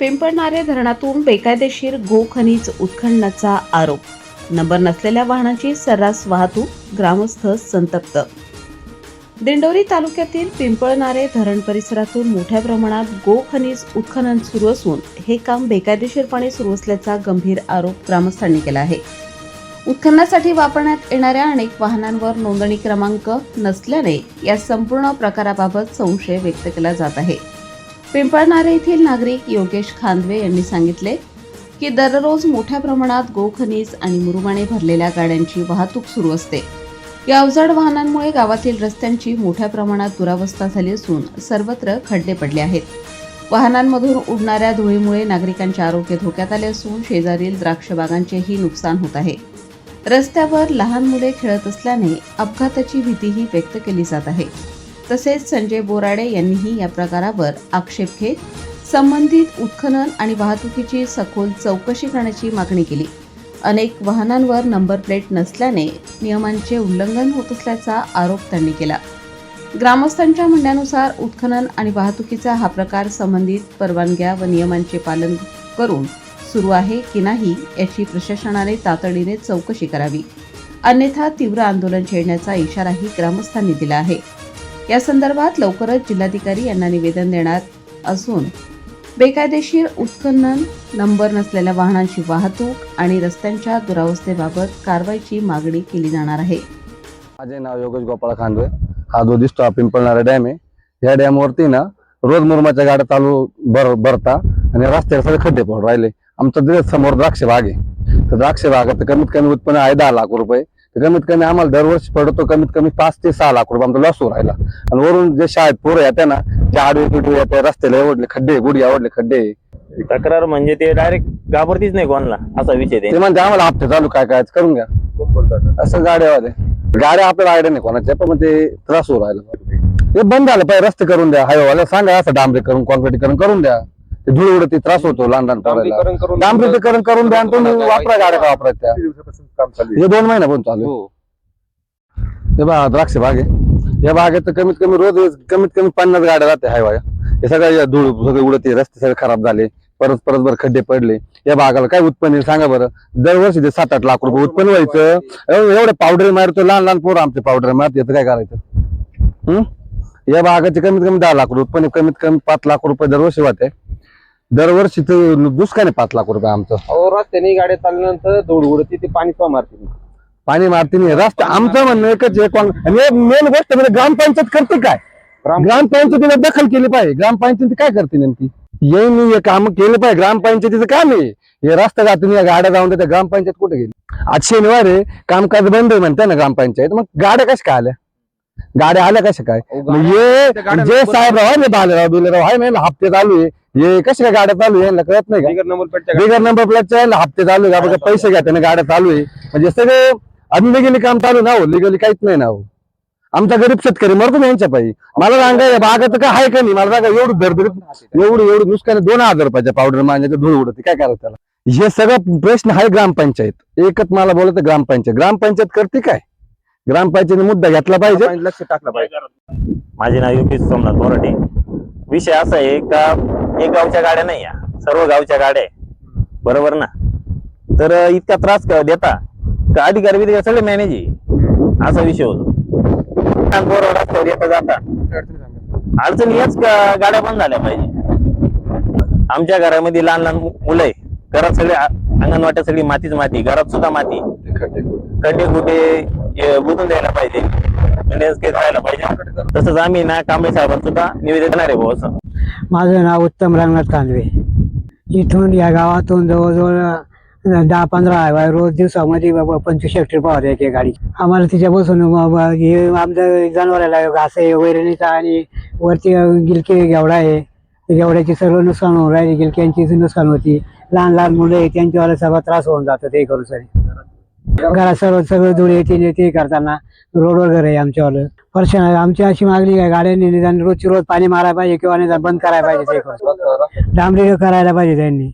पिंपळणारे धरणातून बेकायदेशीर गो खनिज उत्खननाचा आरोप. नंबर नसलेल्या वाहनांची सर्रास वाहतूक, ग्रामस्थ संतप्त. दिंडोरी तालुक्यातील पिंपळणारे धरण परिसरातूून मोठ्या प्रमाणात गो खनिज उत्खनन सुरू असून हे काम बेकायदेशीरपणे सुरू असल्याचा गंभीर आरोप ग्रामस्थांनी केला आहे. उत्खननासाठी वापरण्यात येणाऱ्या अनेक वाहनांवर नोंदणी क्रमांक नसल्याने या संपूर्ण प्रकाराबाबत संशय व्यक्त केला जात आहे. पिंपळणारे येथील नागरिक योगेश खांदवे यांनी सांगितले की दररोज मोठ्या प्रमाणात गो खनिज आणि मुरुमाने भरलेल्या गाड्यांची वाहतूक सुरू असते. या अवजड वाहनांमुळे गावातील रस्त्यांची मोठ्या प्रमाणात दुरावस्था झाली असून सर्वत्र खड्डे पडले आहेत. वाहनांमधून उडणाऱ्या धुळीमुळे नागरिकांचे आरोग्य धोक्यात आले असून शेजारील द्राक्ष बागांचेही नुकसान होत आहे. रस्त्यावर लहान मुले खेळत असल्याने अपघाताची भीतीही व्यक्त केली जात आहे. तसेच संजय बोराडे यांनीही या प्रकारावर आक्षेप घेत संबंधित उत्खनन आणि वाहतुकीची सखोल चौकशी करण्याची मागणी केली. अनेक वाहनांवर नंबर प्लेट नसल्याने नियमांचे उल्लंघन होत असल्याचा आरोप त्यांनी केला. ग्रामस्थांच्या म्हणण्यानुसार उत्खनन आणि वाहतुकीचा हा प्रकार संबंधित परवानग्या व नियमांचे पालन करून सुरू आहे की नाही याची प्रशासनाने तातडीने चौकशी करावी, अन्यथा तीव्र आंदोलन छेडण्याचा इशाराही ग्रामस्थांनी दिला आहे. या संदर्भात लवकरच जिल्हाधिकारी यांना निवेदन देणार असून बेकायदेशीर उत्खनन, नंबर नसलेल्या वाहनांची वाहतूक आणि रस्त्यांच्या दुरावस्थेबाबत कारवाईची मागणी केली जाणार आहे. माझे नाव योगेश गोपाळ खांदवे. हा जो दिसतो हा पिंपळणारा डॅम आहे. या डॅमवरती ना रोज मुरुमाच्या गाड्या चालू भरता आणि रस्त्यावर सगळे खड्डे पडून राहिले. आमचा समोर द्राक्ष बाग आहे. तर द्राक्ष बागात कमीत कमी उत्पन्न आहे 10 लाख रुपये. कमीत कमी आम्हाला दरवर्षी पडतो कमीत कमी 5 ते 6 लाख रुपये आमचा लॉस होऊ राहिला. आणि वरून जे शाळेत पोरं येते ना त्या आडवे पिडवे येते, रस्त्याला एवढले खड्डे, गुडी आवडले खड्डे. तक्रार म्हणजे ते डायरेक्ट घाबरतीच नाही कोणाला, असा विषय ते म्हणते आम्हाला हप्ते चालू काय करून घ्या. असं गाड्या आपल्याला आयडिया नाही कोणाच्या, पण ते त्रास होऊ राहिला. ते बंद झालं पाहिजे, रस्ते करून द्या. हायवेवाला सांगा असं डांबरीकरण कॉन्क्रीटीकरण करून द्या. ते धूळ उडते, त्रास होतो लहान लहान पोराला. डांबरीकरण करून द्या आणि तुम्ही वापरा गाड्या का वापरायच्या त्या. हे 2 महिन्यापासून चालू. हे बघा द्राक्ष बाग आहे. या बागेत कमीत कमी रोज कमीत कमी 50 गाड्या जाते हायवाया. हे सगळ्या धूळ सगळे उडते, रस्ते सगळे खराब झाले, परत खड्डे पडले. या बागाला काय उत्पन्न सांगा बरं. दरवर्षी ते 7-8 लाख रुपये उत्पन्न व्हायचं. एवढे पावडर मारतो लहान लहान पोरं आमचे पावडर मारत, याचं काय करायचं. या बागाचे कमीत कमी 10 लाख रुपये उत्पन्न, कमीत कमी 5 लाख रुपये दरवर्षी वाटते. दरवर्षी दुष्काळ 5 लाख रुपये आमचं. रस्त्याने गाड्या चालल्यानंतर धूळ उडते, ते पाणी मारते नाही रस्ता. आमचं म्हणणं एकच मेन गोष्ट म्हणजे ग्रामपंचायत करते काय. ग्रामपंचायतीने दखल केली पाहिजे. ग्रामपंचायत काय करते नेमकी हे काम केलं पाहिजे. ग्रामपंचायतीचं काम आहे हे रस्ता गातून या गाड्या जाऊन देते. ग्रामपंचायत कुठे गेली. आज शनिवार आहे, कामकाज बंद आहे म्हणते ना ग्रामपंचायत. मग गाड्या कशा काय आल्या, गाड्या आल्या कशा काय. जे साहेबराव बालेराव बिलेराव आहे ना हप्ते चालू आहे, हे कशा काय गाड्या चालू आहे कळत नाही का. बिगर नंबर प्लेटच्या हप्ते चालू आहे का, पैसे घ्या त्याने गाड्या चालू आहे. म्हणजे सगळे अनलिगली काम चालू ना हो, लिगली काहीच नाही ना हो. आमचा गरीब शेतकरी मरतो यांच्या पायी. मला सांगा बागात काय आहे का नाही. मला सांगा एवढं दरदरीत एवढं नुसकान 2000 रुपयाच्या पावडर मारण्याचं धूळ उडते, काय करायचं त्याला. हे सगळं प्रश्न आहे ग्रामपंचायत. एकच मला बोलत ग्रामपंचायत करते काय. ग्रामपंचायतीने मुद्दा घेतला पाहिजे, लक्ष टाकलं पाहिजे. माझे नाव योगेश सोमनाथ बोराडे. विषय असा आहे का एक गावच्या गाड्या नाही, सर्व गावच्या गाड्या आहे, बरोबर ना. तर इतका त्रास देता का अधिकारी बिधिकारी सगळे मॅनेज आहे, असा विषय होतो. रस्त्यावर येता जाता अडचणी याच गाड्या बंद झाल्या पाहिजे. आमच्या घरामध्ये लहान लहान मुलं आहे, घरात सगळे अंगणवाट्या सगळी मातीच माती, घरात सुद्धा माती, खड्डे कुठे बुजून द्यायला पाहिजे, मेंटेनन्स केस राहायला पाहिजे. तसंच आम्ही ना कांबळे साहेबांना सुद्धा निवेदन देणार आहे भाऊ. असं माझं नाव उत्तम रंगनाथ कांदवे. इथून या गावातून जवळजवळ 10-15 हायवा रोज दिवसामध्ये 25 हेक्टर पावर एक गाडी. आम्हाला तिच्या बसून हे आमच्या जनावराला घास आहे वैरणीचा आणि वरती गिलके घेवडा आहे. घेवड्याची सर्व नुकसान होऊन राहिली, गिलक्यांची नुकसान होती. लहान लहान मुलं आहे त्यांच्यावाला सगळा त्रास होऊन जातो ते करू सरी. घरात सगळं धूळ येते ते करताना रोडवर घर आहे आमच्यावालं. पर्शन आमची अशी मागणी आहे गाड्यांनी निदान रोजची रोज पाणी मारायला पाहिजे किंवा निदान बंद करायला पाहिजे, ते करून डांबरी करायला पाहिजे त्यांनी.